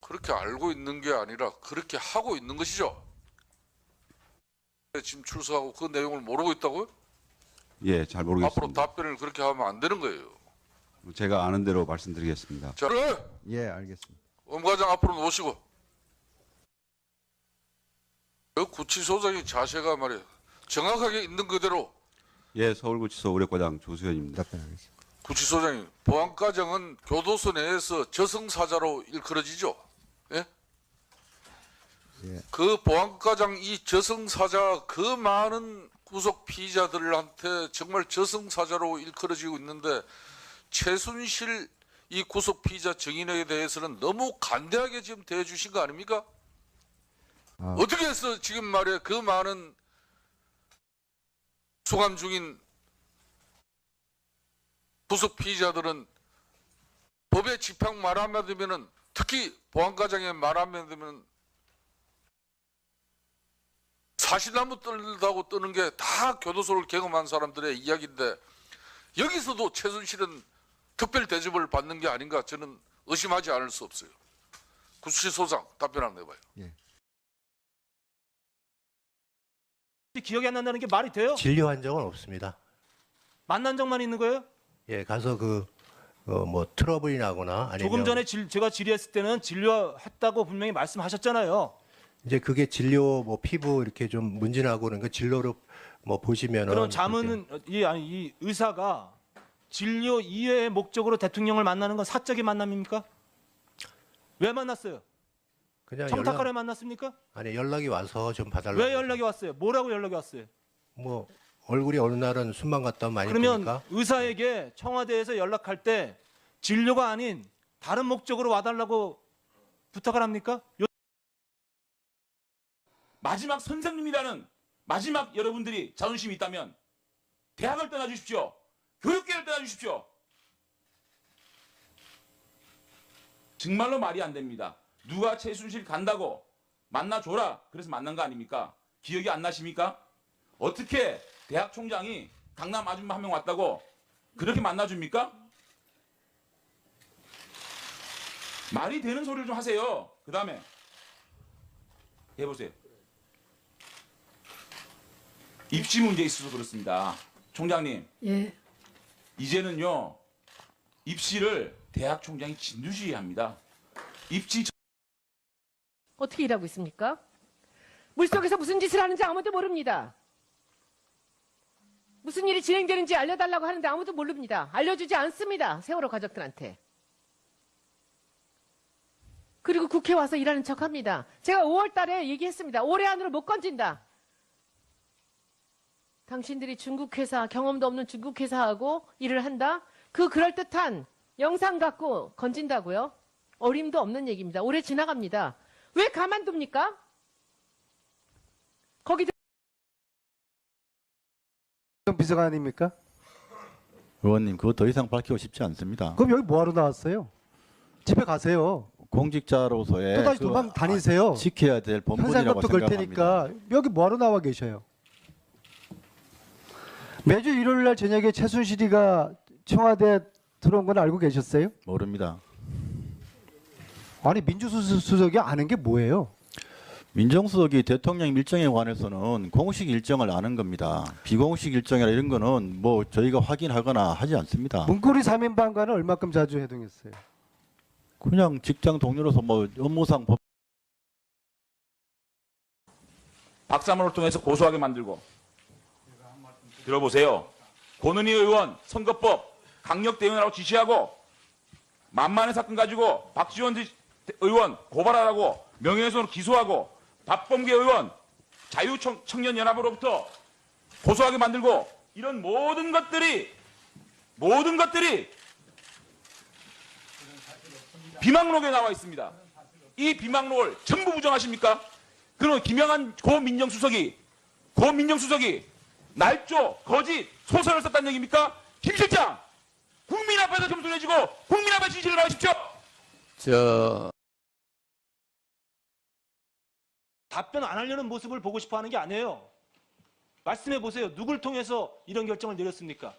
그렇게 알고 있는 게 아니라 그렇게 하고 있는 것이죠. 지금 출석하고 그 내용을 모르고 있다고요? 예, 잘 앞으로 모르겠습니다. 답변을 그렇게 하면 안 되는 거예요. 제가 아는 대로 말씀드리겠습니다. 자, 그래. 예, 알겠습니다. 엄 과장 앞으로 놓으시고. 그 구치소장의 자세가 말이에요. 정확하게 있는 그대로. 예, 서울구치소 의뢰과장 조수현입니다. 답변하겠습니다. 구치소장님, 보안과정은 교도소 내에서 저승사자로 일컬어지죠. 예? 예. 그 보안과장 이 저승사자 그 많은 구속 피의자들한테 정말 저승사자로 일컬어지고 있는데 최순실 이 구속 피의자 정인에 대해서는 너무 간대하게 지금 대해주신 거 아닙니까? 어떻게 해서 지금 말이야 그 많은 수감 중인 구속 피의자들은 법의 집행 말하면 되면은 특히 보안과장에 말하면 되면 사시나무 떨다고 뜨는 게 다 교도소를 경험한 사람들의 이야기인데 여기서도 최순실은 특별 대접을 받는 게 아닌가 저는 의심하지 않을 수 없어요. 구치소장 답변 한번 해봐요. 예. 기억이 안 난다는 게 말이 돼요? 진료한 적은 없습니다. 만난 적만 있는 거예요? 예, 가서 뭐 트러블이 나거나 아니면 조금 전에 제가 질의했을 때는 진료했다고 분명히 말씀하셨잖아요. 이제 그게 진료 뭐 피부 이렇게 좀 문진하고 그런 거 진료로 뭐 보시면은 그럼 자문은 이 의사가 진료 이외의 목적으로 대통령을 만나는 건 사적인 만남입니까? 왜 만났어요? 그냥 청탁하려 만났습니까? 아니 연락이 와서 좀 봐달라고. 왜 연락이 왔어요? 뭐라고 연락이 왔어요? 뭐 얼굴이 어느 날은 숨만 갔다 많이 그러면 보니까 의사에게 청와대에서 연락할 때 진료가 아닌 다른 목적으로 와달라고 부탁을 합니까? 마지막 선생님이라는 마지막 여러분들이 자존심이 있다면 대학을 떠나주십시오. 교육계를 떠나주십시오. 정말로 말이 안 됩니다. 누가 최순실 간다고 만나줘라 그래서 만난 거 아닙니까? 기억이 안 나십니까? 어떻게 대학 총장이 강남 아줌마 한 명 왔다고 그렇게 만나줍니까? 말이 되는 소리를 좀 하세요. 그 다음에 해보세요. 입시 문제에 있어서 그렇습니다. 총장님, 예. 이제는요 입시를 대학 총장이 진두지휘합니다. 입시 어떻게 일하고 있습니까? 물속에서 무슨 짓을 하는지 아무도 모릅니다. 무슨 일이 진행되는지 알려달라고 하는데 아무도 모릅니다. 알려주지 않습니다. 세월호 가족들한테. 그리고 국회 와서 일하는 척합니다. 제가 5월 달에 얘기했습니다. 올해 안으로 못 건진다. 당신들이 중국 회사, 경험도 없는 중국 회사하고 일을 한다? 그 그럴듯한 영상 갖고 건진다고요? 어림도 없는 얘기입니다. 올해 지나갑니다. 왜 가만둡니까? 거기도 비서관입니까? 의원님, 그거 더 이상 밝히고 싶지 않습니다. 그럼 여기 뭐하러 나왔어요? 집에 가세요. 공직자로서의 또다시 도망 다니세요. 지켜야 될 본분이라고 현상금도 걸 생각합니다. 테니까 여기 뭐하러 나와 계셔요? 매주 일요일 날 저녁에 최순실이가 청와대 들어온 건 알고 계셨어요? 모릅니다. 아니 민주수석이 아는 게 뭐예요? 민정수석이 대통령 일정에 관해서는 공식 일정을 아는 겁니다. 비공식 일정이나 이런 거는 뭐 저희가 확인하거나 하지 않습니다. 문고리 3인방과는 얼마큼 자주 회동했어요? 그냥 직장 동료로서 뭐 업무상 법 박사모를 통해서 고소하게 만들고 들어보세요. 권은희 의원 선거법 강력 대응하라고 지시하고 만만의 사건 가지고 박지원 의원 고발하라고 명예훼손으로 기소하고 박범계 의원 자유청년연합으로부터 고소하게 만들고 이런 모든 것들이 비망록에 나와 있습니다. 이 비망록을 전부 부정하십니까? 그럼 김영한 고민정수석이 날조, 거짓, 소설을 썼다는 얘기입니까? 김 실장! 국민 앞에서 겸손해지고 국민 앞에 진실을 말하십시오! 답변 안 하려는 모습을 보고 싶어 하는 게 아니에요. 말씀해 보세요. 누굴 통해서 이런 결정을 내렸습니까?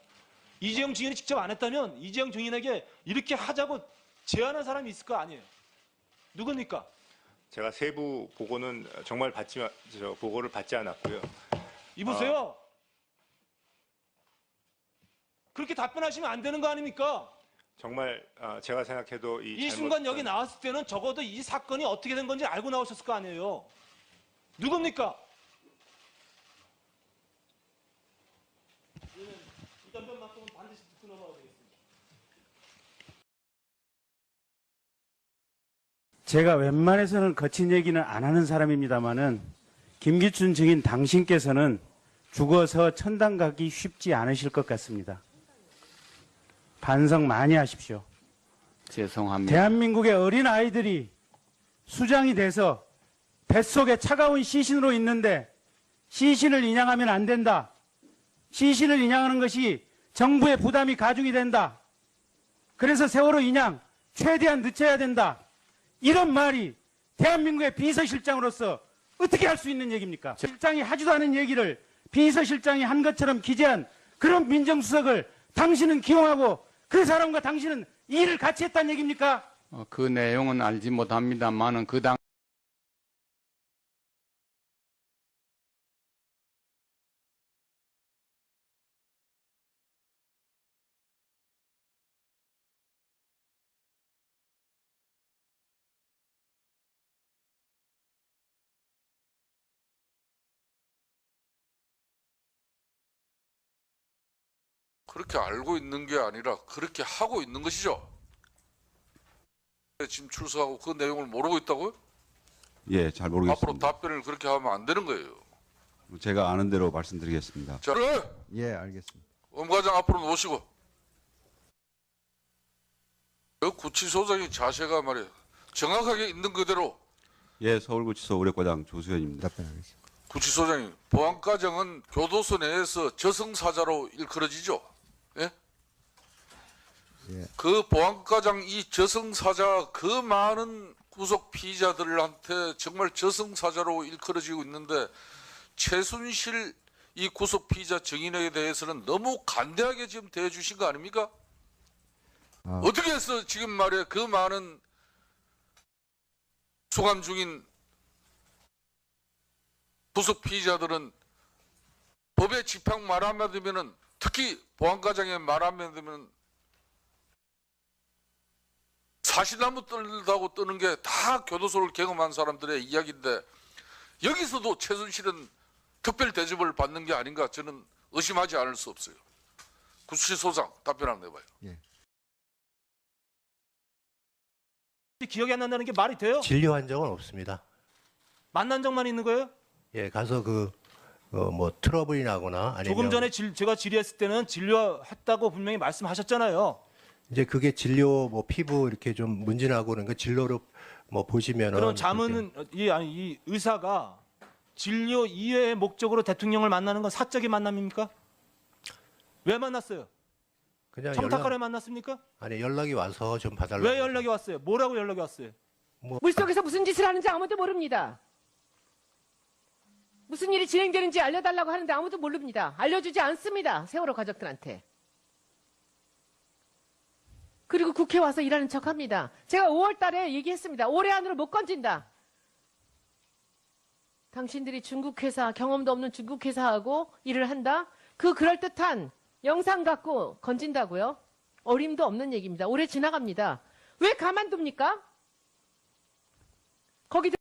이재용 증인이 직접 안 했다면 이재용 증인에게 이렇게 하자고 제안한 사람이 있을 거 아니에요. 누굽니까? 제가 세부 보고는 정말 보고를 받지 않았고요. 이보세요. 그렇게 답변하시면 안 되는 거 아닙니까? 정말 제가 생각해도 이 순간 여기 나왔을 때는 적어도 이 사건이 어떻게 된 건지 알고 나오셨을 거 아니에요. 누굽니까? 이 답변만큼은 반드시 듣고 넘어가야 되겠습니다. 제가 웬만해서는 거친 얘기는 안 하는 사람입니다마는 김기춘 증인 당신께서는 죽어서 천당 가기 쉽지 않으실 것 같습니다. 반성 많이 하십시오. 죄송합니다. 대한민국의 어린 아이들이 수장이 돼서 뱃속에 차가운 시신으로 있는데 시신을 인양하면 안 된다. 시신을 인양하는 것이 정부의 부담이 가중이 된다. 그래서 세월호 인양 최대한 늦춰야 된다. 이런 말이 대한민국의 비서실장으로서 어떻게 할 수 있는 얘기입니까? 실장이 하지도 않은 얘기를 비서실장이 한 것처럼 기재한 그런 민정수석을 당신은 기용하고 그 사람과 당신은 일을 같이 했다는 얘기입니까? 그 내용은 알지 못합니다만은 그 당 그렇게 알고 있는 게 아니라 그렇게 하고 있는 것이죠. 지금 출석하고 그 내용을 모르고 있다고요? 예, 잘 모르겠습니다. 앞으로 답변을 그렇게 하면 안 되는 거예요. 제가 아는 대로 말씀드리겠습니다. 자, 그래. 예, 알겠습니다. 엄 과장 앞으로 모시고. 그 구치소장의 자세가 말이야 정확하게 있는 그대로. 예, 서울구치소 의뢰과장 조수현입니다. 답변하겠습니다. 구치소장님, 보안과정은 교도소 내에서 저승사자로 일컬어지죠. 예? 예. 그 보안과장 이 저승사자 그 많은 구속 피의자들한테 정말 저승사자로 일컬어지고 있는데 최순실 이 구속 피의자 증인에 대해서는 너무 간대하게 지금 대해주신 거 아닙니까? 어떻게 해서 지금 말이야 그 많은 수감 중인 구속 피의자들은 법의 집행 말 하면 되면은 특히 보안과장에 말 하면 되면 사시나무 떨다고 뜨는 게 다 교도소를 경험한 사람들의 이야기인데 여기서도 최순실은 특별 대접을 받는 게 아닌가 저는 의심하지 않을 수 없어요. 구치소장 답변 한번 해봐요. 기억이 안 난다는 게 말이 돼요? 진료한 적은 없습니다. 만난 적만 있는 거예요? 예, 가서 뭐 트러블이 나거나 아니면 조금 전에 제가 질의했을 때는 진료했다고 분명히 말씀하셨잖아요. 이제 그게 진료 뭐 피부 이렇게 좀 문진하고 그런 거 진료로 뭐 보시면은 그럼 자문은 이 의사가 진료 이외의 목적으로 대통령을 만나는 건 사적인 만남입니까? 왜 만났어요? 그냥 청탁하려 만났습니까? 아니 연락이 와서 좀 봐달라고. 왜 연락이 왔어요? 뭐라고 연락이 왔어요? 물속에서 무슨 짓을 하는지 아무도 모릅니다. 무슨 일이 진행되는지 알려달라고 하는데 아무도 모릅니다. 알려주지 않습니다. 세월호 가족들한테. 그리고 국회 와서 일하는 척합니다. 제가 5월 달에 얘기했습니다. 올해 안으로 못 건진다. 당신들이 중국 회사, 경험도 없는 중국 회사하고 일을 한다? 그 그럴듯한 영상 갖고 건진다고요? 어림도 없는 얘기입니다. 올해 지나갑니다. 왜 가만둡니까? 거기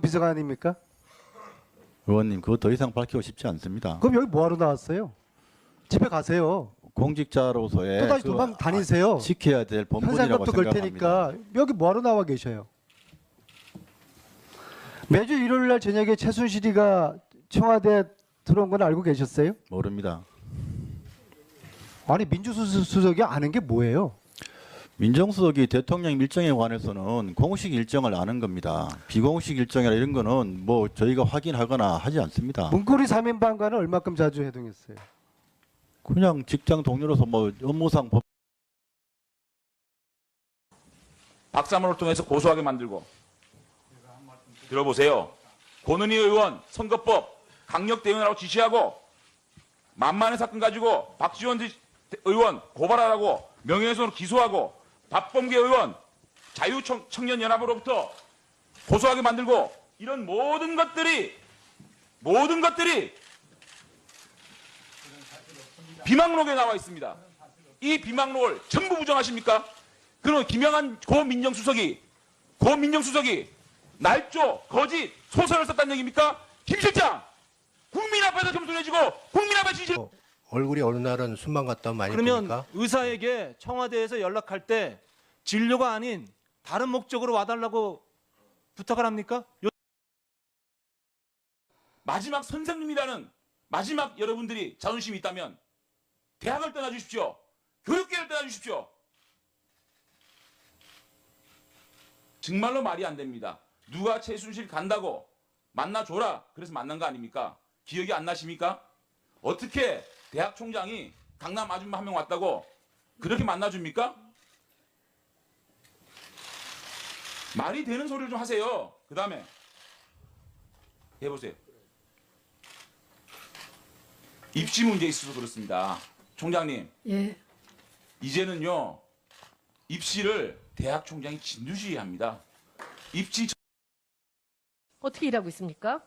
비서관입니까? 의원님, 그거 더 이상 밝히고 싶지 않습니다. 그럼 여기 뭐하러 나왔어요? 집에 가세요. 공직자로서의 또다시 도망 다니세요. 지켜야 될 본분이라고 현상금도 걸 생각합니다. 테니까 여기 뭐하러 나와 계셔요? 매주 일요일 날 저녁에 최순실이가 청와대 들어온 건 알고 계셨어요? 모릅니다. 아니 민주수석이 아는 게 뭐예요? 민정수석이 대통령 일정에 관해서는 공식 일정을 아는 겁니다. 비공식 일정이나 이런 거는 뭐 저희가 확인하거나 하지 않습니다. 문고리 3인방과는 얼마큼 자주 회동했어요? 그냥 직장 동료로서 뭐 업무상 법 박사모를 통해서 고소하게 만들고 들어보세요. 권은희 의원 선거법 강력 대응하라고 지시하고 만만의 사건 가지고 박지원 의원 고발하라고 명예훼손으로 기소하고 박범계 의원, 자유청년연합으로부터 고소하게 만들고 이런 모든 것들이 비망록에 나와 있습니다. 이 비망록을 전부 부정하십니까? 그럼 김영한 고민정수석이 날조, 거짓, 소설을 썼다는 얘기입니까? 김 실장! 국민 앞에서 겸손해지고 국민 앞에 진실. 얼굴이 어느 날은 순방 갔다 오면 많이 그러면 보니까 의사에게 청와대에서 연락할 때 진료가 아닌 다른 목적으로 와달라고 부탁을 합니까? 마지막 선생님이라는 마지막 여러분들이 자존심이 있다면 대학을 떠나주십시오. 교육계를 떠나주십시오. 정말로 말이 안 됩니다. 누가 최순실 간다고 만나줘라 그래서 만난 거 아닙니까? 기억이 안 나십니까? 어떻게 대학 총장이 강남 아줌마 한 명 왔다고 그렇게 만나줍니까? 말이 되는 소리를 좀 하세요. 그 다음에 해보세요. 입시 문제 있어서 그렇습니다. 총장님, 예. 이제는요 입시를 대학 총장이 진두지휘합니다. 입시 어떻게 일하고 있습니까?